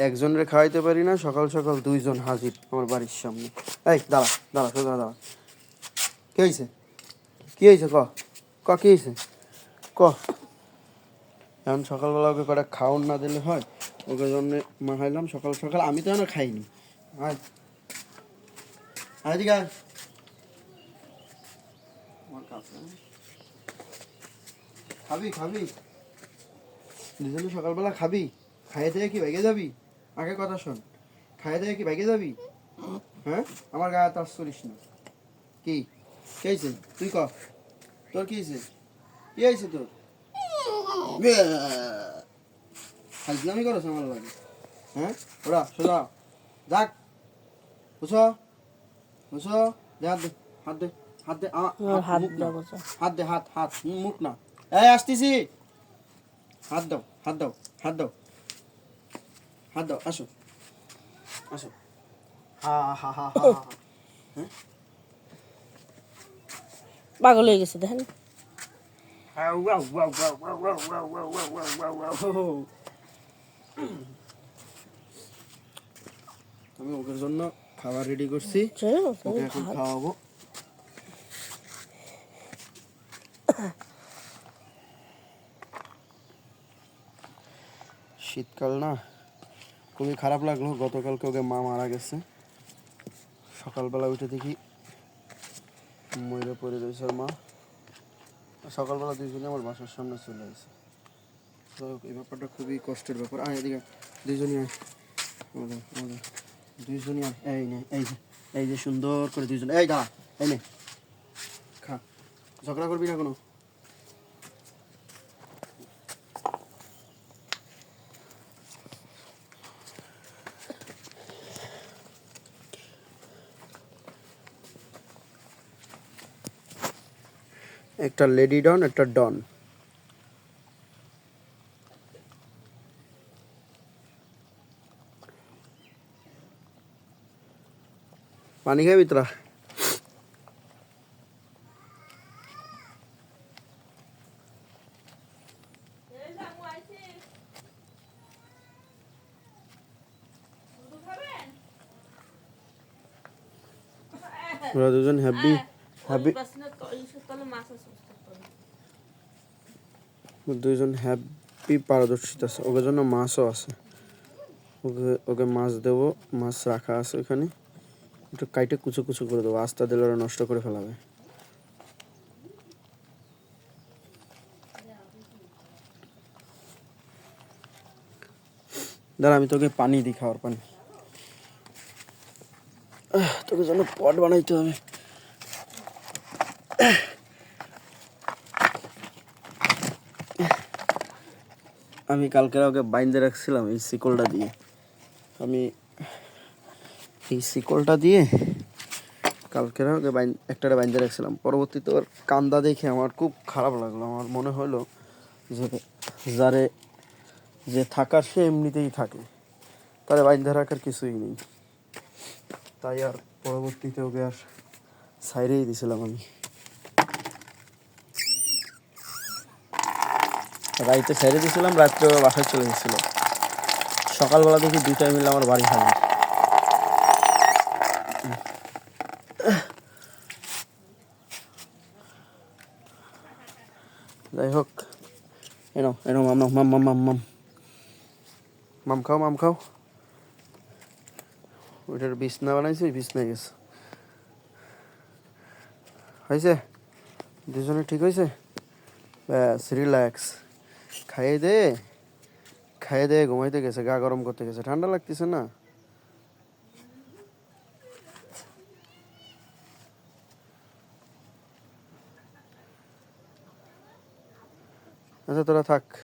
একজনের খাওয়াইতে পারি না, সকাল সকাল দুইজন হাজির আমার বাড়ির সামনে। এই দাঁড়া দাঁড়া সোজা দাঁড়া, কি হয়েছে? কি হয়েছে ক ক কি হয়েছে ক? এখন সকালবেলা ওকে কটা খাওয়ান না দিলে হয়? ওকে জন্য মাখাইলাম সকাল সকাল, আমি তো এখনো খাইনি। আয় আয় আমার কাছে খাবি খাবি, দুজনে সকালবেলা খাবি? খাইয়ে দিয়ে কি বাইকে যাবি? আগে কথা শোন, খাইয়ে দিয়ে কি বাইকে যাবি? হ্যাঁ, আমার গায়ে তাস করিস না। কি কি হয়েছে তুই ক, তোর কি হয়েছে? কি হয়েছে তোর? ফাজলামি করছ আমার লাগে? হ্যাঁ, ওরা সোজা যাক, বুঝো বুঝো, দে হাত দে, হাত দে, হাত দে, মুখ না, হাত দে, হাত হাত, মুখ না। এই আসতেছি, হাত দাও হাত দাও হাত দাও হাত দাও, আসো আসো। হা হা হা হা, হ্যাঁ পাগল হয়ে গেছে দেখেন। আমি ওদের জন্য খাবার রেডি করছি, ওকে এখন খাওয়াবো। শীতকাল না, খুবই খারাপ লাগলো। গতকালকে ওকে মা মারা গেছে, সকালবেলা উঠে দেখি মরে পড়ে রয়েছে ওর মা। সকালবেলা দুইজনে আমার বাসার সামনে চলে আসে, তো এই ব্যাপারটা খুবই কষ্টের ব্যাপার। আয় এদিকে, দুইজনই আয়, আমাদের আমাদের দুইজনই আয়। এই নে, এই যে সুন্দর করে দুইজন, এই দাঁড়া, এই নে খা, ঝগড়া করবি না কোনো। একটা লেডি ডন, একটা ডন। পানি খাবি তোরা? ওরা দুজন হ্যাপি হ্যাপি, দুইজন হ্যাপি পারদর্শিতা আছে। ওকে জন্য মাছও আছে, ওকে ওকে মাছ দেবো, মাছ রাখা আছে ওখানে, একটু কাইটে কুচো কুচো করে দেবো, আস্তা দিলে ওরা নষ্ট করে ফেলাবে। দাঁড়া, আমি তোকে পানি দিই, খাওয়ার পানি। তোকে জন্য পট বানাইতে হবে। আমি কালকে ওকে বাইন্ধে রাখছিলাম এই শিকলটা দিয়ে, আমি এই শিকলটা দিয়ে কালকে ওকে একটা বাইন্ধে রাখছিলাম। পরবর্তীতে ওর কান্দা দেখে আমার খুব খারাপ লাগলো। আমার মনে হলো যে যারে যে থাকার সে এমনিতেই থাকে, তারে বাইন্ধে রাখার কিছুই নেই। তাই আর পরবর্তীতে ওকে আর ছাইরেই দিয়েছিলাম আমি। রাইতে ছেড়ে দিয়েছিলাম, রাত্রে বাসায় চলে গেছিলো। সকালবেলা দেখি দুইটাই মিলে আমার বাড়ি হাজির। যাই হোক, এনো এনো মাম মাম মাম মাম মাম মাম খাও, মাম খাও। ওইটার বিছনা বানাইছি, ওই বিছনায় গেছে। হয়েছে, দুজনে ঠিক হয়েছে, ব্যাস রিল্যাক্স। খাইয়ে দে ঘুমাইতে গেছে, গা গরম করতে গেছে, ঠান্ডা লাগতেছে না? আচ্ছা তোরা থাক।